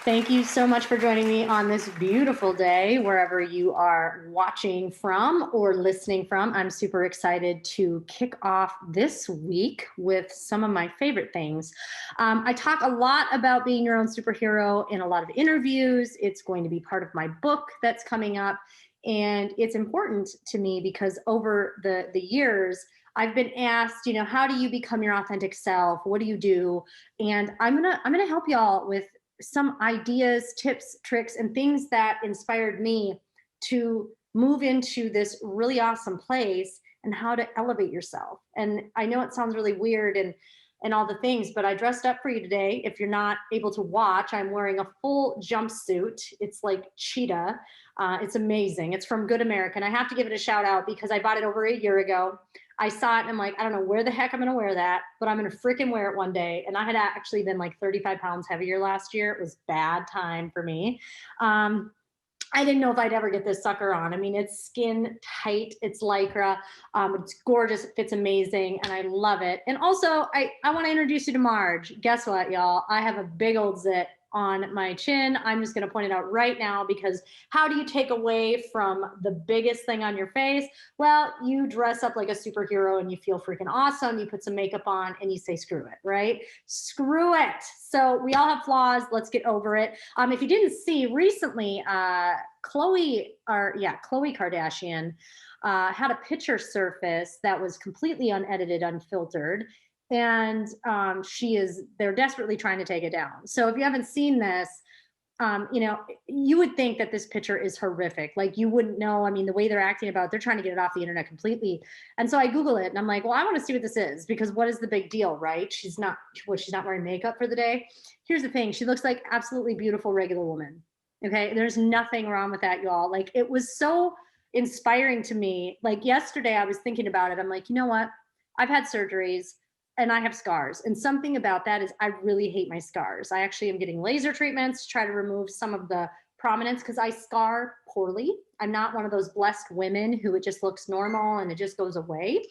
Thank you so much for joining me on this beautiful day, wherever you are watching from or listening from. I'm super excited to kick off this week with some of my favorite things. I talk a lot about being your own superhero in a lot of interviews. It's going to be part of my book that's coming up. And it's important to me because over the years, I've been asked, how do you become your authentic self? What do you do? And I'm gonna help y'all with some ideas, tips, tricks, and things that inspired me to move into this really awesome place and how to elevate yourself. And I know it sounds really weird and all the things, but I dressed up for you today. If you're not able to watch, I'm wearing a full jumpsuit. It's like cheetah. It's amazing. It's from Good American. I have to give it a shout out because I bought it over a year ago. I saw it and I'm like, I don't know where the heck I'm going to wear that, but I'm going to freaking wear it one day. And I had actually been like 35 pounds heavier last year. It was bad time for me. I didn't know if I'd ever get this sucker on. I mean, it's skin tight, it's Lycra, it's gorgeous, it fits amazing, and I love it. And also, I want to introduce you to Marge. Guess what, y'all? I have a big old zit on my chin. I'm just going to point it out right now because how do you take away from the biggest thing on your face? Well, you dress up like a superhero and you feel freaking awesome. You put some makeup on and you say, screw it, right? Screw it. So we all have flaws. Let's get over it. If you didn't see recently, Khloe Kardashian had a picture surface that was completely unedited, unfiltered, and they're desperately trying to take it down. So if you haven't seen this, you would think that this picture is horrific. Like you wouldn't know. I mean, the way they're acting about it, they're trying to get it off the internet completely. And so I Google it and I'm like, well, I want to see what this is because what is the big deal, right? She's not wearing makeup for the day. Here's the thing. She looks like absolutely beautiful, regular woman. Okay. There's nothing wrong with that, y'all. Like it was so inspiring to me. Like yesterday I was thinking about it. I'm like, you know what? I've had surgeries and I have scars. And something about that is I really hate my scars. I actually am getting laser treatments to try to remove some of the prominence because I scar poorly. I'm not one of those blessed women who it just looks normal and it just goes away.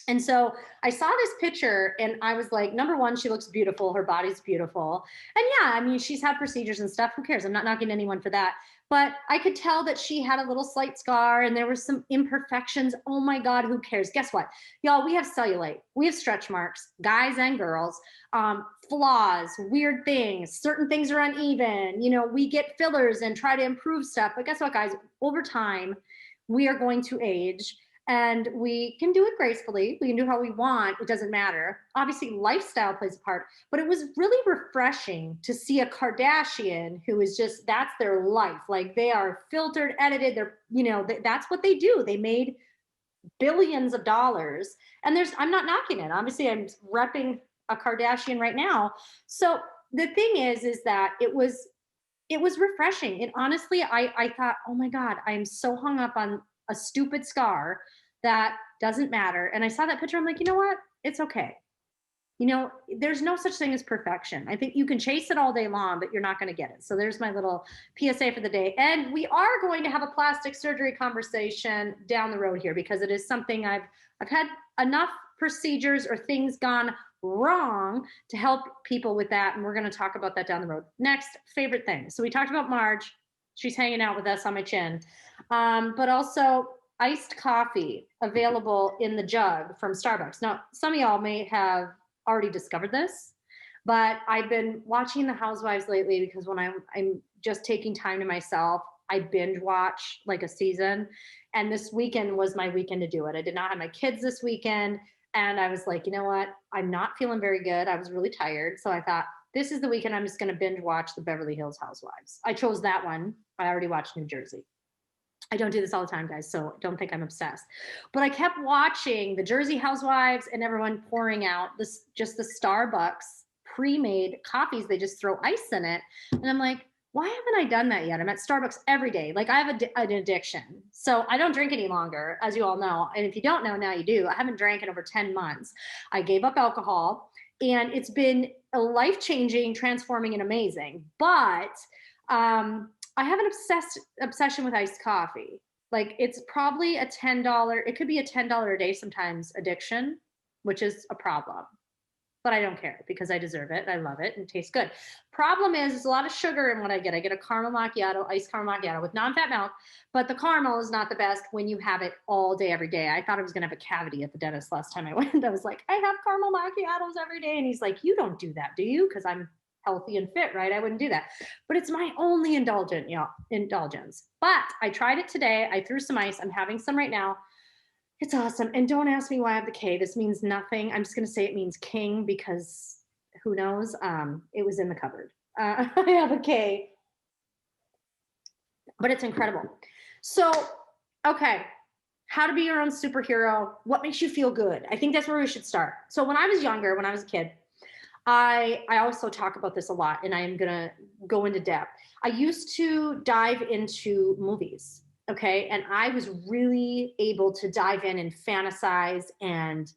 And so I saw this picture and I was like, number one, she looks beautiful. Her body's beautiful. And yeah, I mean, she's had procedures and stuff. Who cares? I'm not knocking anyone for that. But I could tell that she had a little slight scar and there were some imperfections. Oh my God, who cares? Guess what? Y'all, we have cellulite. We have stretch marks, guys and girls, flaws, weird things. Certain things are uneven. We get fillers and try to improve stuff. But guess what, guys? Over time, we are going to age and we can do it gracefully. We can do how we want. It doesn't matter. Obviously, lifestyle plays a part, but it was really refreshing to see a Kardashian who is just, that's their life. Like they are filtered, edited. That's what they do. They made billions of dollars. And I'm not knocking it. Obviously, I'm repping a Kardashian right now. So the thing is that it was refreshing. And honestly, I thought, oh my God, I am so hung up on a stupid scar that doesn't matter. And I saw that picture. I'm like, you know what? It's okay. There's no such thing as perfection. I think you can chase it all day long, but you're not going to get it. So there's my little PSA for the day. And we are going to have a plastic surgery conversation down the road here because it is something I've had enough procedures or things gone wrong to help people with that. And we're going to talk about that down the road. Next, favorite thing. So we talked about Marge. She's hanging out with us on my chin. But also iced coffee available in the jug from Starbucks. Now, some of y'all may have already discovered this, but I've been watching The Housewives lately because when I'm just taking time to myself, I binge watch like a season. And this weekend was my weekend to do it. I did not have my kids this weekend. And I was like, you know what? I'm not feeling very good. I was really tired. So I thought, this is the weekend I'm just going to binge watch the Beverly Hills Housewives. I chose that one. I already watched New Jersey. I don't do this all the time, guys, so don't think I'm obsessed. But I kept watching the Jersey Housewives and everyone pouring out just the Starbucks pre-made coffees. They just throw ice in it. And I'm like, why haven't I done that yet? I'm at Starbucks every day. Like I have an addiction. So I don't drink any longer, as you all know. And if you don't know, now you do. I haven't drank in over 10 months. I gave up alcohol and it's been a life-changing, transforming, and amazing. But I have an obsession with iced coffee. Like it's probably it could be a $10 a day sometimes addiction, which is a problem. but I don't care because I deserve it. I love it and it tastes good. Problem is, there's a lot of sugar in what I get. I get a caramel macchiato, iced caramel macchiato with non-fat milk, but the caramel is not the best when you have it all day, every day. I thought I was going to have a cavity at the dentist last time I went. I was like, I have caramel macchiatos every day. And he's like, you don't do that, do you? Because I'm healthy and fit, right? I wouldn't do that. But it's my only indulgence. But I tried it today. I threw some ice. I'm having some right now. It's awesome. And don't ask me why I have the K. This means nothing. I'm just going to say it means king because who knows? It was in the cupboard. I have a K, but it's incredible. So, okay. How to be your own superhero. What makes you feel good? I think that's where we should start. So when I was younger, when I was a kid, I also talk about this a lot, and I am going to go into depth. I used to dive into movies, okay? And I was really able to dive in and fantasize and,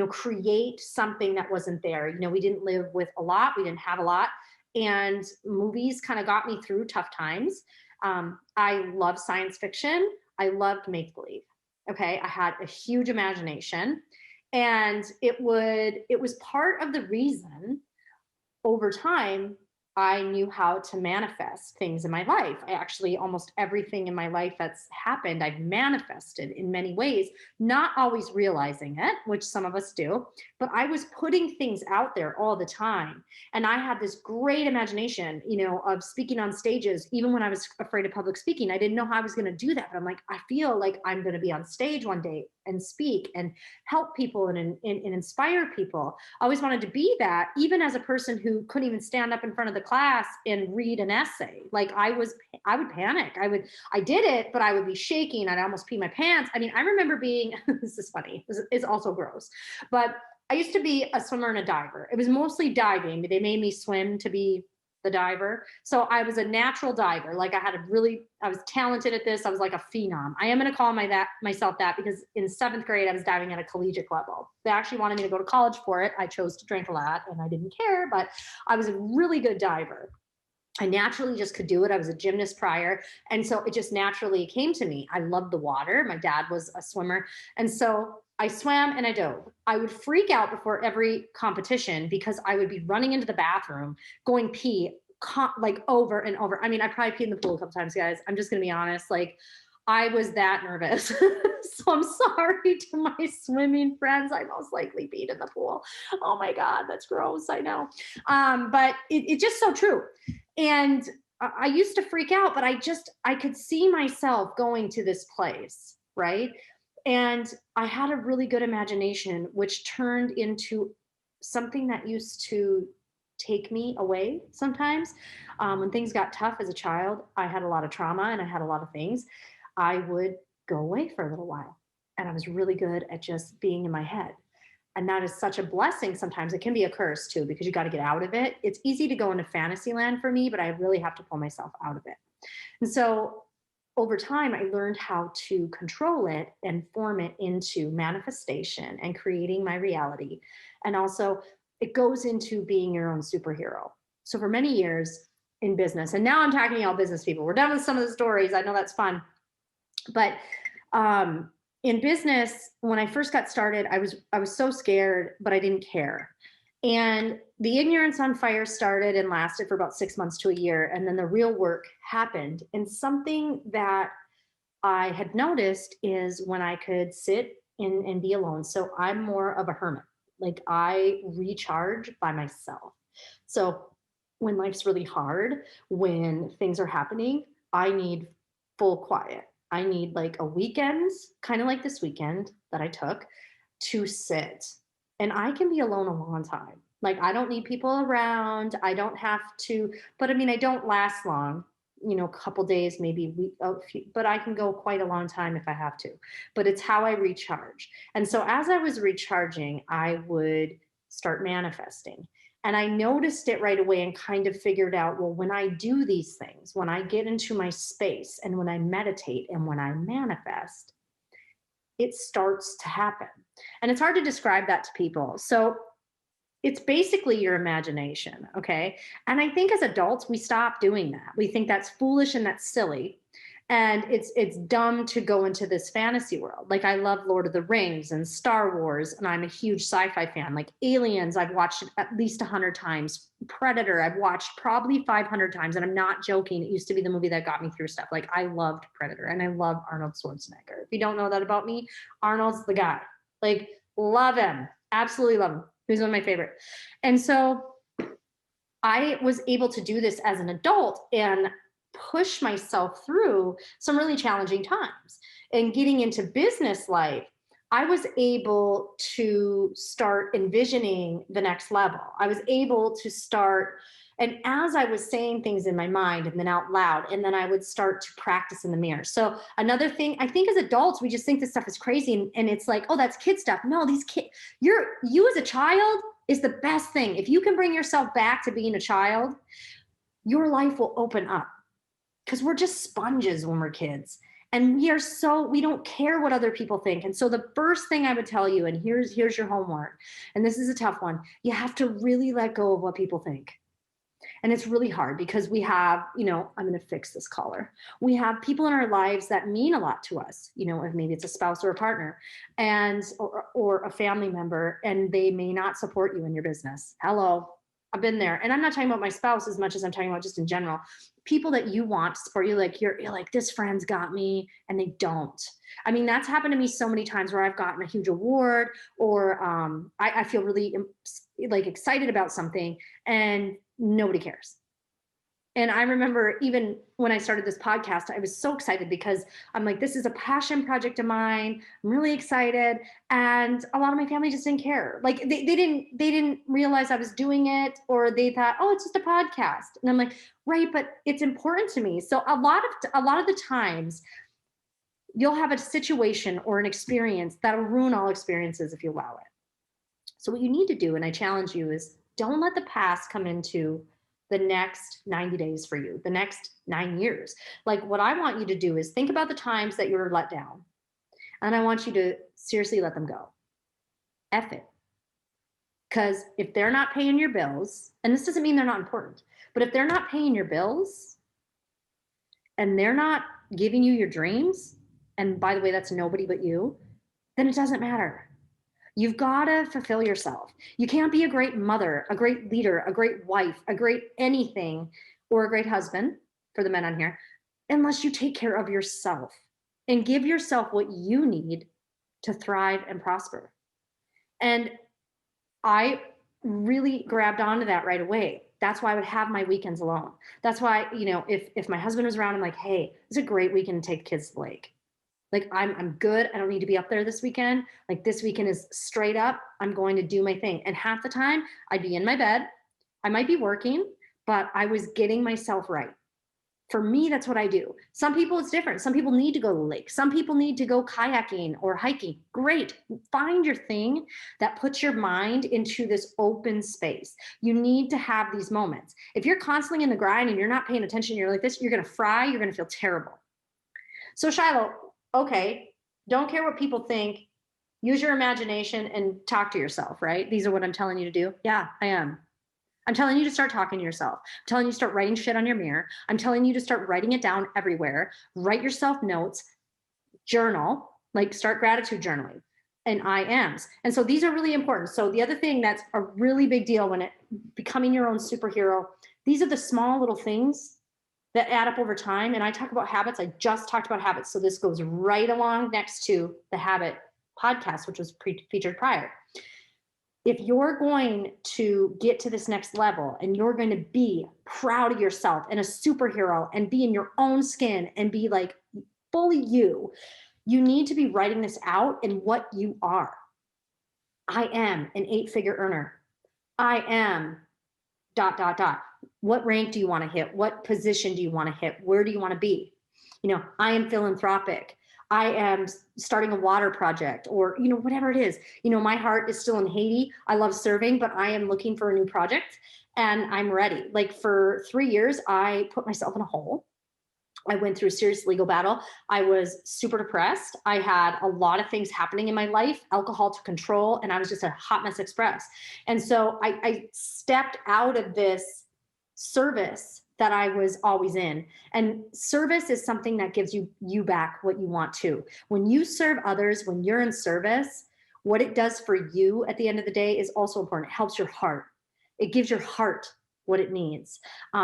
create something that wasn't there. We didn't live with a lot. We didn't have a lot. And movies kind of got me through tough times. I love science fiction. I loved make-believe, okay? I had a huge imagination. And it was part of the reason over time I knew how to manifest things in my life. I actually, almost everything in my life that's happened, I've manifested in many ways, not always realizing it, which some of us do, but I was putting things out there all the time. And I had this great imagination, of speaking on stages. Even when I was afraid of public speaking, I didn't know how I was going to do that. But I'm like, I feel like I'm going to be on stage one day and speak and help people and inspire people. I always wanted to be that, even as a person who couldn't even stand up in front of the class and read an essay. Like I would panic. I did it, but I would be shaking. I'd almost pee my pants. I mean, I remember being, this is funny. It's also gross, but I used to be a swimmer and a diver. It was mostly diving. They made me swim to be the diver. So I was a natural diver. Like I was talented at this. I was like a phenom. I am going to call myself that because in 7th grade, I was diving at a collegiate level. They actually wanted me to go to college for it. I chose to drink a lot and I didn't care, but I was a really good diver. I naturally just could do it. I was a gymnast prior. And so it just naturally came to me. I loved the water. My dad was a swimmer. And so I swam and I dove. I would freak out before every competition because I would be running into the bathroom, going pee like over and over. I mean, I probably peed in the pool a couple times, guys. I'm just going to be honest. Like I was that nervous. So I'm sorry to my swimming friends. I most likely peed in the pool. Oh my God, that's gross. I know. But it's just so true. And I used to freak out, but I could see myself going to this place, right? And I had a really good imagination, which turned into something that used to take me away sometimes. When things got tough as a child, I had a lot of trauma and I had a lot of things. I would go away for a little while. And I was really good at just being in my head. And that is such a blessing. Sometimes it can be a curse too, because you got to get out of it. It's easy to go into fantasy land for me, but I really have to pull myself out of it. And so over time, I learned how to control it and form it into manifestation and creating my reality. And also, it goes into being your own superhero. So for many years in business, and now I'm talking to y'all business people, we're done with some of the stories. I know that's fun. But in business, when I first got started, I was so scared, but I didn't care. And the ignorance on fire started and lasted for about 6 months to a year. And then the real work happened. And something that I had noticed is when I could sit in and be alone. So I'm more of a hermit. Like I recharge by myself. So when life's really hard, when things are happening, I need full quiet. I need like a weekend, kind of like this weekend that I took, to sit. And I can be alone a long time. Like I don't need people around. I don't have to, but I mean, I don't last long, a couple days, maybe week, but I can go quite a long time if I have to. But it's how I recharge. And so as I was recharging, I would start manifesting. And I noticed it right away and kind of figured out, well, when I do these things, when I get into my space and when I meditate and when I manifest, it starts to happen. And it's hard to describe that to people. So it's basically your imagination, okay? And I think as adults, we stop doing that. We think that's foolish and that's silly. And it's dumb to go into this fantasy world. Like, I love Lord of the Rings and Star Wars, and I'm a huge sci-fi fan. Like Aliens, I've watched it at least 100 times. Predator, I've watched probably 500 times, and I'm not joking. It used to be the movie that got me through stuff. Like, I loved Predator, and I love Arnold Schwarzenegger. If you don't know that about me, Arnold's the guy. Like, love him. Absolutely love him. He's one of my favorite. And so I was able to do this as an adult and push myself through some really challenging times. And getting into business life, I was able to start envisioning the next level. I was able to start, and as I was saying things in my mind and then out loud, and then I would start to practice in the mirror. So another thing, I think as adults, we just think this stuff is crazy, and it's like, oh, that's kid stuff. No, these kids, you as a child is the best thing. If you can bring yourself back to being a child, your life will open up, because we're just sponges when we're kids. And we don't care what other people think. And so the first thing I would tell you, and here's your homework, and this is a tough one, you have to really let go of what people think. And it's really hard because we have, I'm going to fix this collar. We have people in our lives that mean a lot to us, if maybe it's a spouse or a partner or a family member, and they may not support you in your business. Hello. I've been there. And I'm not talking about my spouse as much as I'm talking about just in general. People that you want to support you, like you're like, this friend's got me, and they don't. I mean, that's happened to me so many times where I've gotten a huge award, or I feel really like excited about something, and nobody cares. And I remember even when I started this podcast, I was so excited because I'm like, this is a passion project of mine. I'm really excited. And a lot of my family just didn't care. Like they didn't realize I was doing it, or they thought, oh, it's just a podcast. And I'm like, right, but it's important to me. So a lot of the times you'll have a situation or an experience that'll ruin all experiences if you allow it. So what you need to do, and I challenge you, is don't let the past come into the next 90 days for you, the next 9 years. Like, what I want you to do is think about the times that you're let down. And I want you to seriously let them go. F it. Because if they're not paying your bills, and this doesn't mean they're not important, but if they're not paying your bills and they're not giving you your dreams, and by the way, that's nobody but you, then it doesn't matter. You've got to fulfill yourself. You can't be a great mother, a great leader, a great wife, a great anything, or a great husband, for the men on here, unless you take care of yourself and give yourself what you need to thrive and prosper. And I really grabbed onto that right away. That's why I would have my weekends alone. That's why, if my husband was around, I'm like, hey, it's a great weekend to take the kids to the lake. Like, I'm good. I don't need to be up there this weekend. Like, this weekend is straight up. I'm going to do my thing. And half the time I'd be in my bed. I might be working, but I was getting myself right. For me, that's what I do. Some people, it's different. Some people need to go to the lake. Some people need to go kayaking or hiking. Great. Find your thing that puts your mind into this open space. You need to have these moments. If you're constantly in the grind and you're not paying attention, you're like this, you're going to fry. You're going to feel terrible. So Shylo, okay, don't care what people think. Use your imagination and talk to yourself, right? These are what I'm telling you to do. Yeah, I am. I'm telling you to start talking to yourself. I'm telling you to start writing shit on your mirror. I'm telling you to start writing it down everywhere. Write yourself notes, journal, like start gratitude journaling, and I ams. And so these are really important. So the other thing that's a really big deal when becoming your own superhero, these are the small little things that add up over time. And I talk about habits. I just talked about habits. So this goes right along next to the habit podcast, which was featured prior. If you're going to get to this next level and you're going to be proud of yourself and a superhero and be in your own skin and be like fully you need to be writing this out in what you are. I am an 8-figure earner. I am ... What rank do you want to hit? What position do you want to hit? Where do you want to be? I am philanthropic. I am starting a water project, or, whatever it is. My heart is still in Haiti. I love serving, but I am looking for a new project and I'm ready. Like, for 3 years, I put myself in a hole. I went through a serious legal battle. I was super depressed. I had a lot of things happening in my life, alcohol to control, and I was just a hot mess express. And so I stepped out of this service that I was always in. And service is something that gives you back what you want to. When you serve others, when you're in service, what it does for you at the end of the day is also important. It helps your heart. It gives your heart what it needs.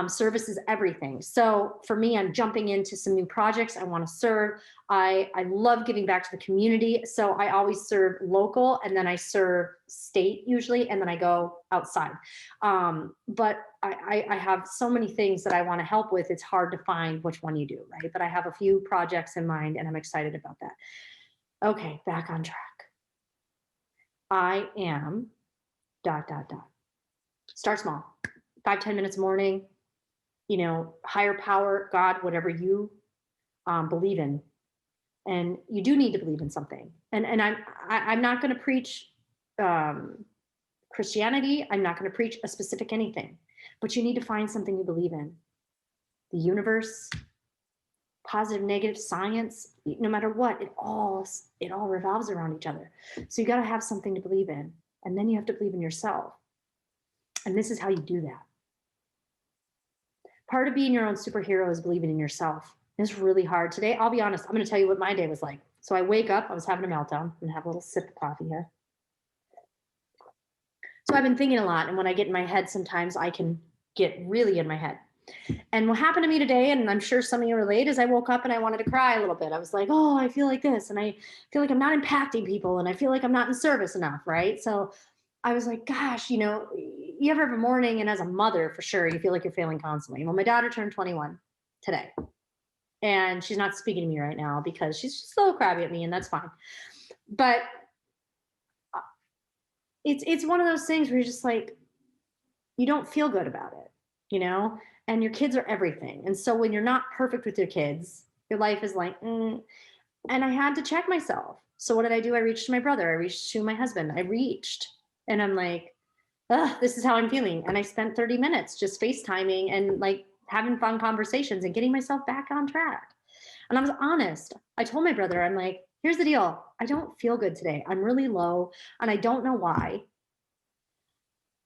Service is everything. So for me, I'm jumping into some new projects. I want to serve. I love giving back to the community. So I always serve local, and then I serve state usually, and then I go outside. But I have so many things that I want to help with. It's hard to find which one you do, right? But I have a few projects in mind, and I'm excited about that. Okay, back on track. I am dot, dot, dot. Start small. 5-10 minutes morning, higher power, God, whatever you believe in. And you do need to believe in something. And I'm not going to preach Christianity. I'm not going to preach a specific anything, but you need to find something you believe in. The universe, positive, negative, science, no matter what, it all revolves around each other. So you got to have something to believe in, and then you have to believe in yourself. And this is how you do that. Part of being your own superhero is believing in yourself. It's really hard. Today, I'll be honest, I'm going to tell you what my day was like. So I wake up, I was having a meltdown. I'm going to have a little sip of coffee here. So I've been thinking a lot. And when I get in my head, sometimes I can get really in my head. And what happened to me today, and I'm sure some of you relate, is I woke up and I wanted to cry a little bit. I was like, oh, I feel like this. And I feel like I'm not impacting people. And I feel like I'm not in service enough, right? So I was like, gosh, you ever have a morning, and as a mother, for sure, you feel like you're failing constantly. Well, my daughter turned 21 today, and she's not speaking to me right now because she's just a little crabby at me, and that's fine. But it's one of those things where you're just like, you don't feel good about it, and your kids are everything. And so when you're not perfect with your kids, your life is like, and I had to check myself. So what did I do? I reached to my brother. I reached to my husband. And I'm like, this is how I'm feeling. And I spent 30 minutes just FaceTiming and like having fun conversations and getting myself back on track. And I was honest. I told my brother, I'm like, here's the deal. I don't feel good today. I'm really low, and I don't know why.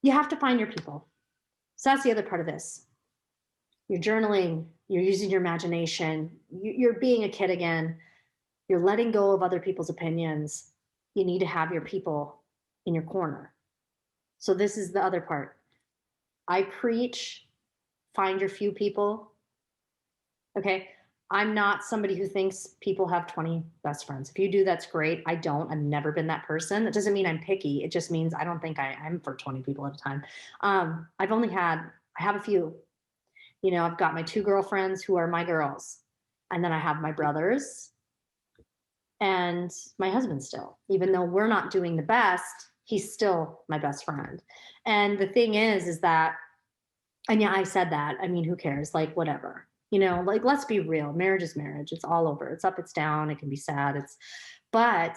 You have to find your people. So that's the other part of this. You're journaling. You're using your imagination. You're being a kid again. You're letting go of other people's opinions. You need to have your people in your corner. So this is the other part. I preach, find your few people. Okay. I'm not somebody who thinks people have 20 best friends. If you do, that's great. I don't. I've never been that person. That doesn't mean I'm picky. It just means I don't think I'm for 20 people at a time. I have a few. I've got my 2 girlfriends who are my girls. And then I have my brothers and my husband still. Even though we're not doing the best, he's still my best friend. And the thing is that, and yeah, I said that. I mean, who cares? Like, whatever. Like, let's be real. Marriage is marriage. It's all over. It's up, it's down. It can be sad. But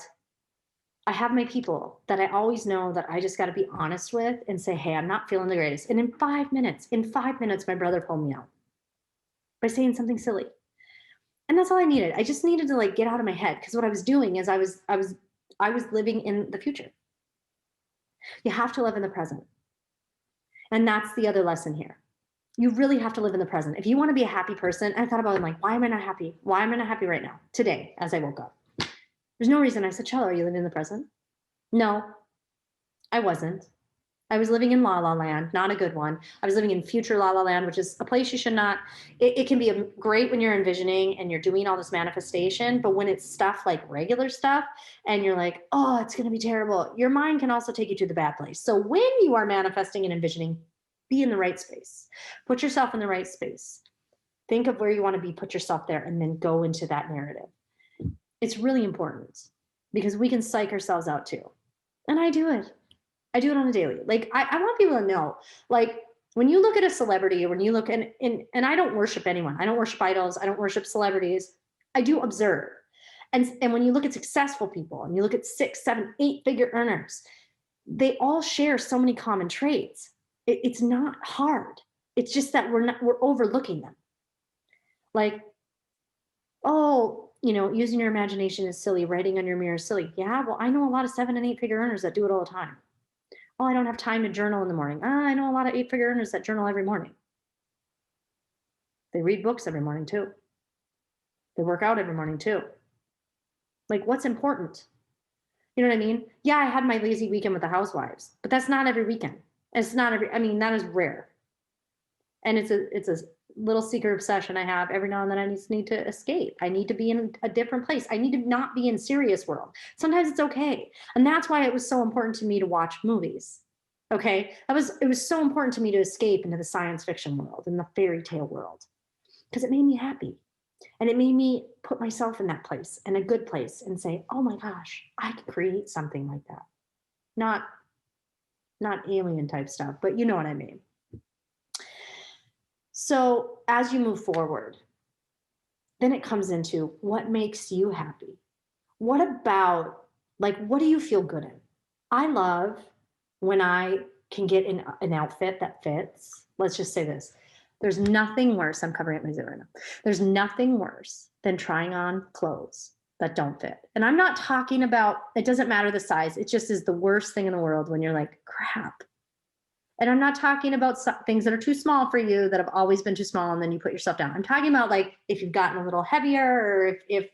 I have my people that I always know that I just got to be honest with and say, hey, I'm not feeling the greatest. And in 5 minutes, my brother pulled me out by saying something silly. And that's all I needed. I just needed to like get out of my head, because what I was doing is I was living in the future. You have to live in the present. And that's the other lesson here. You really have to live in the present. If you want to be a happy person, I thought about it, I'm like, why am I not happy? Why am I not happy right now? Today, as I woke up. There's no reason. I said, Shylo, are you living in the present? No, I wasn't. I was living in La La Land, not a good one. I was living in future La La Land, which is a place you should not. It can be great when you're envisioning and you're doing all this manifestation, but when it's stuff like regular stuff and you're like, oh, it's going to be terrible, your mind can also take you to the bad place. So when you are manifesting and envisioning, be in the right space. Put yourself in the right space. Think of where you want to be, put yourself there, and then go into that narrative. It's really important because we can psych ourselves out too. And I do it. I do it on a daily. Like, I want people to know, like, when you look at a celebrity, or when you look and I don't worship anyone. I don't worship idols. I don't worship celebrities. I do observe. And when you look at successful people and you look at 6, 7, 8-figure earners, they all share so many common traits. It's not hard. It's just that we're overlooking them. Like, oh, using your imagination is silly. Writing on your mirror is silly. Yeah, well, I know a lot of 7 and 8-figure earners that do it all the time. Oh, I don't have time to journal in the morning. I know a lot of 8-figure earners that journal every morning. They read books every morning too. They work out every morning too. Like, what's important? You know what I mean? Yeah, I had my lazy weekend with the housewives, but that's not every weekend. It's not every, I mean, that is rare. And it's a little secret obsession I have. Every now and then I just need to escape. I need to be in a different place. I need to not be in serious world. Sometimes it's okay. And that's why it was so important to me to watch movies. Okay. It was so important to me to escape into the science fiction world and the fairy tale world, because it made me happy. And it made me put myself in that place, in a good place, and say, oh my gosh, I could create something like that. Not alien type stuff, but you know what I mean. So as you move forward, then it comes into what makes you happy. What about, like, what do you feel good in? I love when I can get an outfit that fits. Let's just say this. There's nothing worse. I'm covering up my zip right now. There's nothing worse than trying on clothes that don't fit. And I'm not talking about, it doesn't matter the size. It just is the worst thing in the world when you're like, crap. And I'm not talking about things that are too small for you, that have always been too small, and then you put yourself down. I'm talking about, like, if you've gotten a little heavier, or if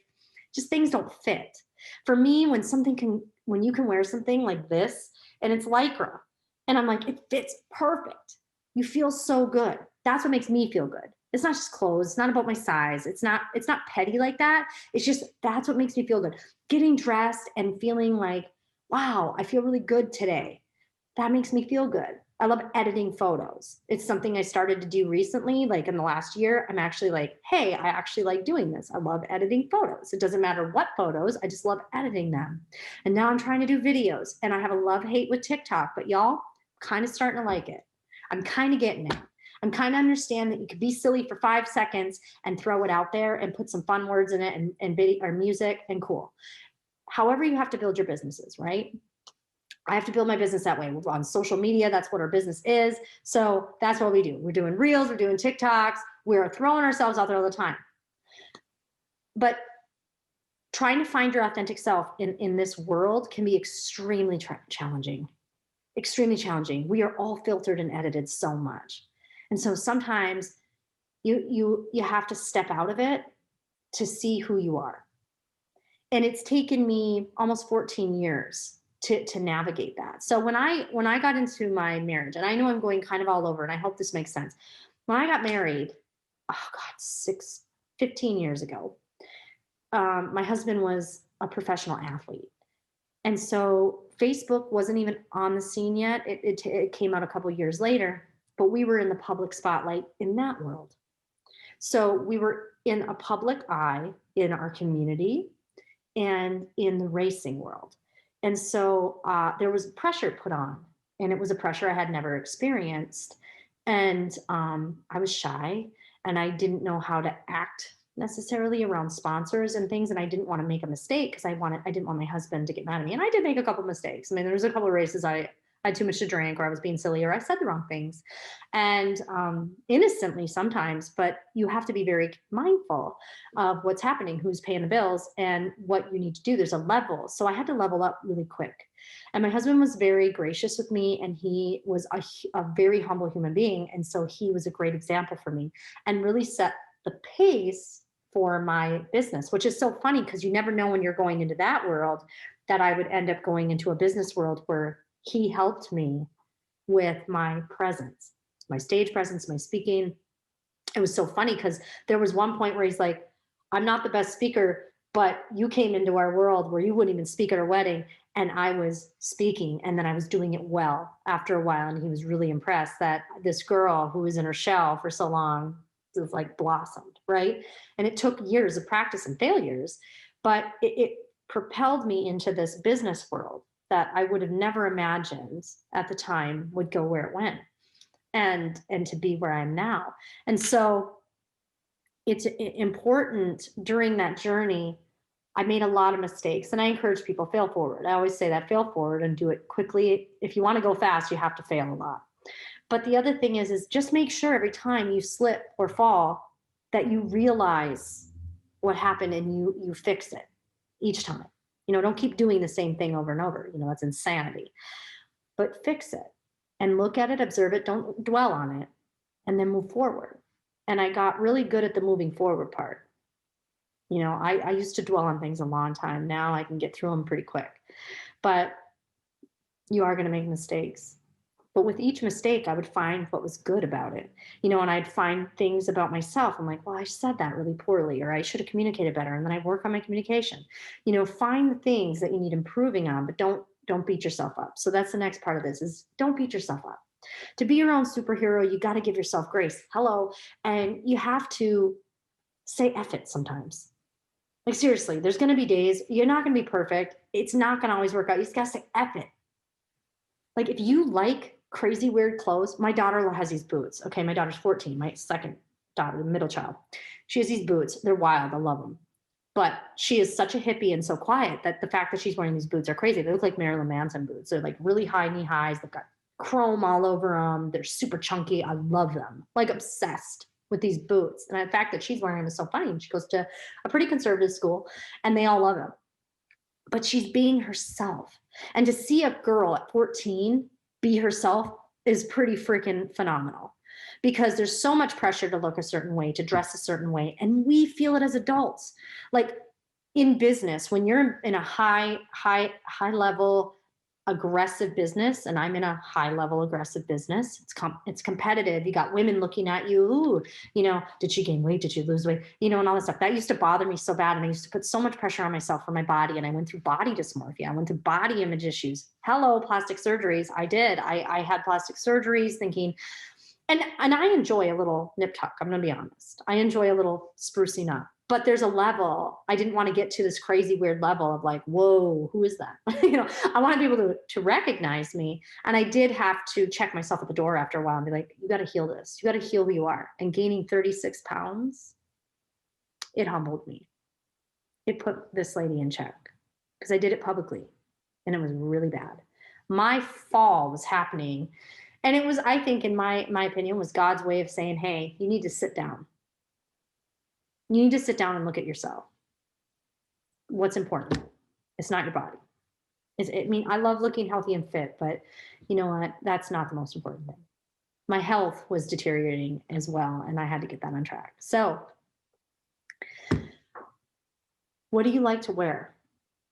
just things don't fit. For me, when you can wear something like this and it's Lycra, and I'm like, it fits perfect. You feel so good. That's what makes me feel good. It's not just clothes. It's not about my size. It's not petty like that. It's just, that's what makes me feel good. Getting dressed and feeling like, wow, I feel really good today. That makes me feel good. I love editing photos. It's something I started to do recently, like in the last year. I'm actually like, hey, I actually like doing this. I love editing photos. It doesn't matter what photos, I just love editing them. And now I'm trying to do videos, and I have a love-hate with TikTok, but y'all, kind of starting to like it. I'm kind of getting it. I'm kind of understand that you could be silly for 5 seconds and throw it out there and put some fun words in it and video or music, and cool. However, you have to build your businesses, right? I have to build my business that way. We're on social media. That's what our business is. So that's what we do. We're doing reels, we're doing TikToks, we're throwing ourselves out there all the time. But trying to find your authentic self in this world can be extremely challenging. Extremely challenging. We are all filtered and edited so much. And so sometimes you have to step out of it to see who you are. And it's taken me almost 14 years to navigate that. So when I got into my marriage, and I know I'm going kind of all over, and I hope this makes sense. When I got married, oh God, 15 years ago, my husband was a professional athlete. And so Facebook wasn't even on the scene yet. It came out a couple of years later, but we were in the public spotlight in that world. So we were in a public eye in our community and in the racing world. And so there was pressure put on, and it was a pressure I had never experienced. And I was shy, and I didn't know how to act necessarily around sponsors and things. And I didn't want to make a mistake because I didn't want my husband to get mad at me. And I did make a couple of mistakes. I mean, there was a couple of races I had too much to drink, or I was being silly, or I said the wrong things, and innocently sometimes, but you have to be very mindful of what's happening, who's paying the bills, and what you need to do. There's a level. So I had to level up really quick. And my husband was very gracious with me, and he was a very humble human being. And so he was a great example for me and really set the pace for my business, which is so funny because you never know when you're going into that world that I would end up going into a business world where he helped me with my presence, my stage presence, my speaking. It was so funny because there was one point where he's like, I'm not the best speaker, but you came into our world where you wouldn't even speak at our wedding. And I was speaking, and then I was doing it well after a while. And he was really impressed that this girl who was in her shell for so long was like blossomed, right? And it took years of practice and failures, but it propelled me into this business world that I would have never imagined at the time would go where it went, and to be where I am now. And so it's important during that journey. I made a lot of mistakes, and I encourage people, fail forward. I always say that, fail forward and do it quickly. If you want to go fast, you have to fail a lot. But the other thing is just make sure every time you slip or fall that you realize what happened and you fix it each time. Don't keep doing the same thing over and over. That's insanity. But fix it and look at it, observe it, don't dwell on it, and then move forward. And I got really good at the moving forward part. I used to dwell on things a long time. Now I can get through them pretty quick. But you are going to make mistakes. But with each mistake, I would find what was good about it, and I'd find things about myself. I'm like, well, I said that really poorly, or I should have communicated better. And then I work on my communication. Find the things that you need improving on, but don't beat yourself up. So that's the next part of this is don't beat yourself up. To be your own superhero, you got to give yourself grace. Hello. And you have to say F it sometimes. Like seriously, there's going to be days you're not going to be perfect. It's not going to always work out. You just got to say F it. Like if you like crazy weird clothes, my daughter has these boots. Okay, my daughter's 14, my second daughter, the middle child. She has these boots. They're wild. I love them. But she is such a hippie and so quiet that the fact that she's wearing these boots are crazy. They look like Marilyn Manson boots. They're like really high knee highs. They've got chrome all over them. They're super chunky. I love them. Like obsessed with these boots. And the fact that she's wearing them is so funny. She goes to a pretty conservative school and they all love them. But she's being herself. And to see a girl at 14 be herself is pretty freaking phenomenal because there's so much pressure to look a certain way, to dress a certain way. And we feel it as adults. Like in business, when you're in a high level aggressive business, and I'm in a high level aggressive business, it's competitive. You got women looking at you. Ooh, did she gain weight? Did she lose weight? And all this stuff. That used to bother me so bad. And I used to put so much pressure on myself for my body. And I went through body dysmorphia. I went through body image issues. Hello, plastic surgeries. I did. I had plastic surgeries thinking, and I enjoy a little nip tuck. I'm going to be honest. I enjoy a little sprucing up. But there's a level. I didn't want to get to this crazy weird level of like, whoa, who is that? I want to be able to recognize me. And I did have to check myself at the door after a while and be like, you got to heal this. You got to heal who you are. And gaining 36 pounds, it humbled me. It put this lady in check because I did it publicly and it was really bad. My fall was happening. And it was, I think, in my opinion, was God's way of saying, hey, you need to sit down. You need to sit down and look at yourself. What's important? It's not your body. I love looking healthy and fit, but you know what? That's not the most important thing. My health was deteriorating as well, and I had to get that on track. So, what do you like to wear?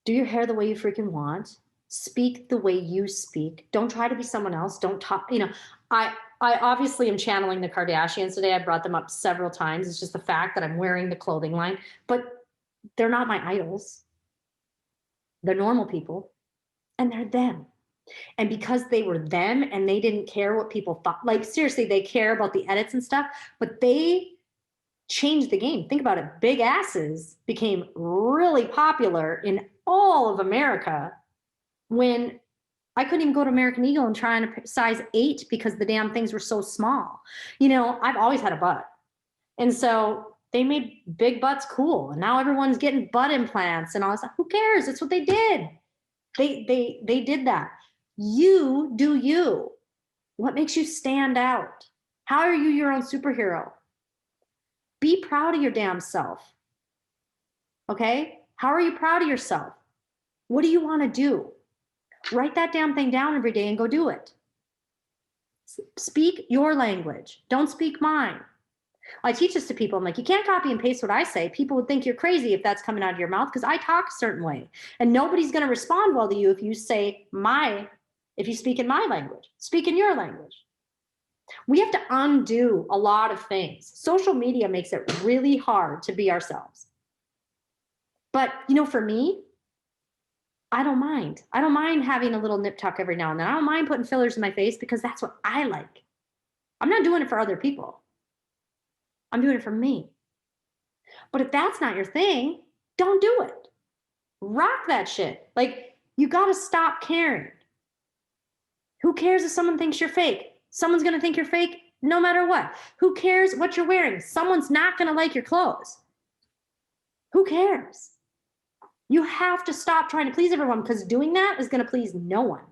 Do your hair the way you freaking want. Speak the way you speak. Don't try to be someone else. Don't talk, I obviously am channeling the Kardashians today. I brought them up several times. It's just the fact that I'm wearing the clothing line, but they're not my idols. They're normal people and they're them. And because they were them and they didn't care what people thought, like seriously, they care about the edits and stuff, but they changed the game. Think about it. Big asses became really popular in all of America when I couldn't even go to American Eagle and try on a size 8 because the damn things were so small. I've always had a butt. And so they made big butts cool. And now everyone's getting butt implants and all this. Who cares? It's what they did. They did that. You do you. What makes you stand out? How are you your own superhero? Be proud of your damn self. Okay? How are you proud of yourself? What do you want to do? Write that damn thing down every day and go do it. Speak your language. Don't speak mine. I teach this to people. I'm like, you can't copy and paste what I say. People would think you're crazy if that's coming out of your mouth because I talk a certain way. And nobody's going to respond well to you if you speak in my language. Speak in your language. We have to undo a lot of things. Social media makes it really hard to be ourselves. But, for me, I don't mind. I don't mind having a little nip tuck every now and then. I don't mind putting fillers in my face because that's what I like. I'm not doing it for other people. I'm doing it for me. But if that's not your thing, don't do it. Rock that shit. Like, you got to stop caring. Who cares if someone thinks you're fake? Someone's going to think you're fake no matter what. Who cares what you're wearing? Someone's not going to like your clothes. Who cares? You have to stop trying to please everyone because doing that is going to please no one.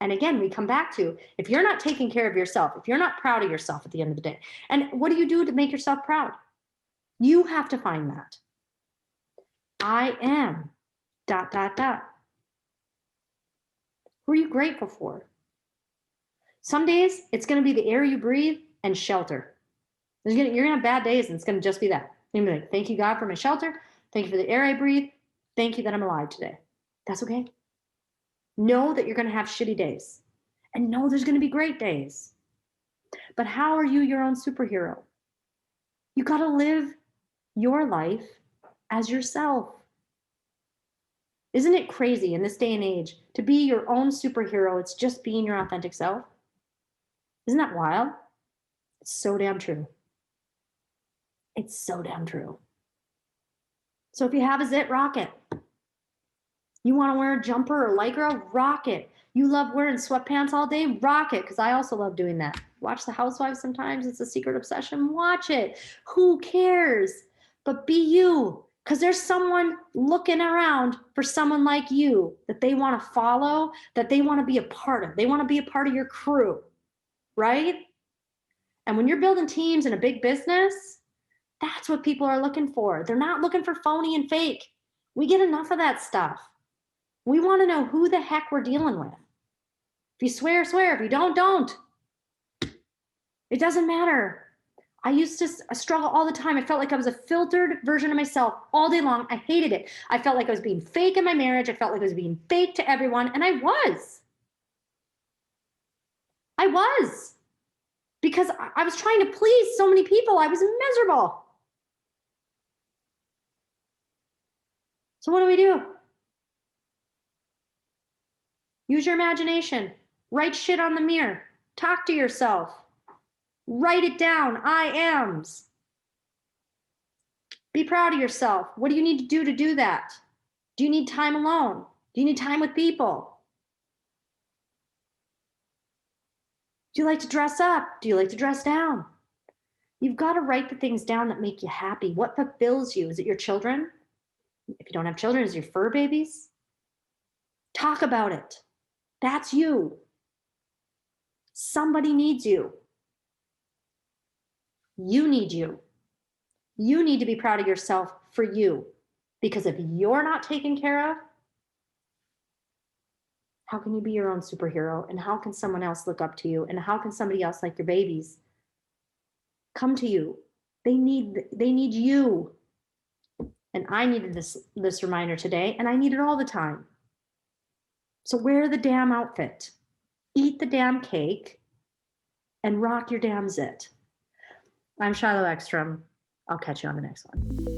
And again, we come back to, if you're not taking care of yourself, if you're not proud of yourself at the end of the day, and what do you do to make yourself proud? You have to find that. I am ... Who are you grateful for? Some days it's going to be the air you breathe and shelter. You're gonna have bad days, and it's gonna just be that. You're gonna be like, thank you, God, for my shelter. Thank you for the air I breathe. Thank you that I'm alive today. That's okay. Know that you're gonna have shitty days, and know there's gonna be great days. But how are you your own superhero? You gotta live your life as yourself. Isn't it crazy in this day and age to be your own superhero? It's just being your authentic self. Isn't that wild? It's so damn true. It's so damn true. So if you have a zit, rock it. You want to wear a jumper or lycra, rock it. You love wearing sweatpants all day, rock it, because I also love doing that. Watch The Housewives sometimes. It's a secret obsession. Watch it. Who cares? But be you, because there's someone looking around for someone like you that they want to follow, that they want to be a part of. They want to be a part of your crew, right? And when you're building teams in a big business, that's what people are looking for. They're not looking for phony and fake. We get enough of that stuff. We want to know who the heck we're dealing with. If you swear, swear. If you don't. It doesn't matter. I used to struggle all the time. I felt like I was a filtered version of myself all day long. I hated it. I felt like I was being fake in my marriage. I felt like I was being fake to everyone. And I was. Because I was trying to please so many people. I was miserable. So what do? Use your imagination. Write shit on the mirror. Talk to yourself. Write it down. I ams. Be proud of yourself. What do you need to do that? Do you need time alone? Do you need time with people? Do you like to dress up? Do you like to dress down? You've got to write the things down that make you happy. What fulfills you? Is it your children? If you don't have children, is it your fur babies? Talk about it. That's you. Somebody needs you. You need you. You need to be proud of yourself for you. Because if you're not taken care of, how can you be your own superhero? And how can someone else look up to you? And how can somebody else, like your babies, come to you? They need you. And I needed this reminder today, and I need it all the time. So wear the damn outfit, eat the damn cake, and rock your damn zit. I'm Shylo Ekstrom. I'll catch you on the next one.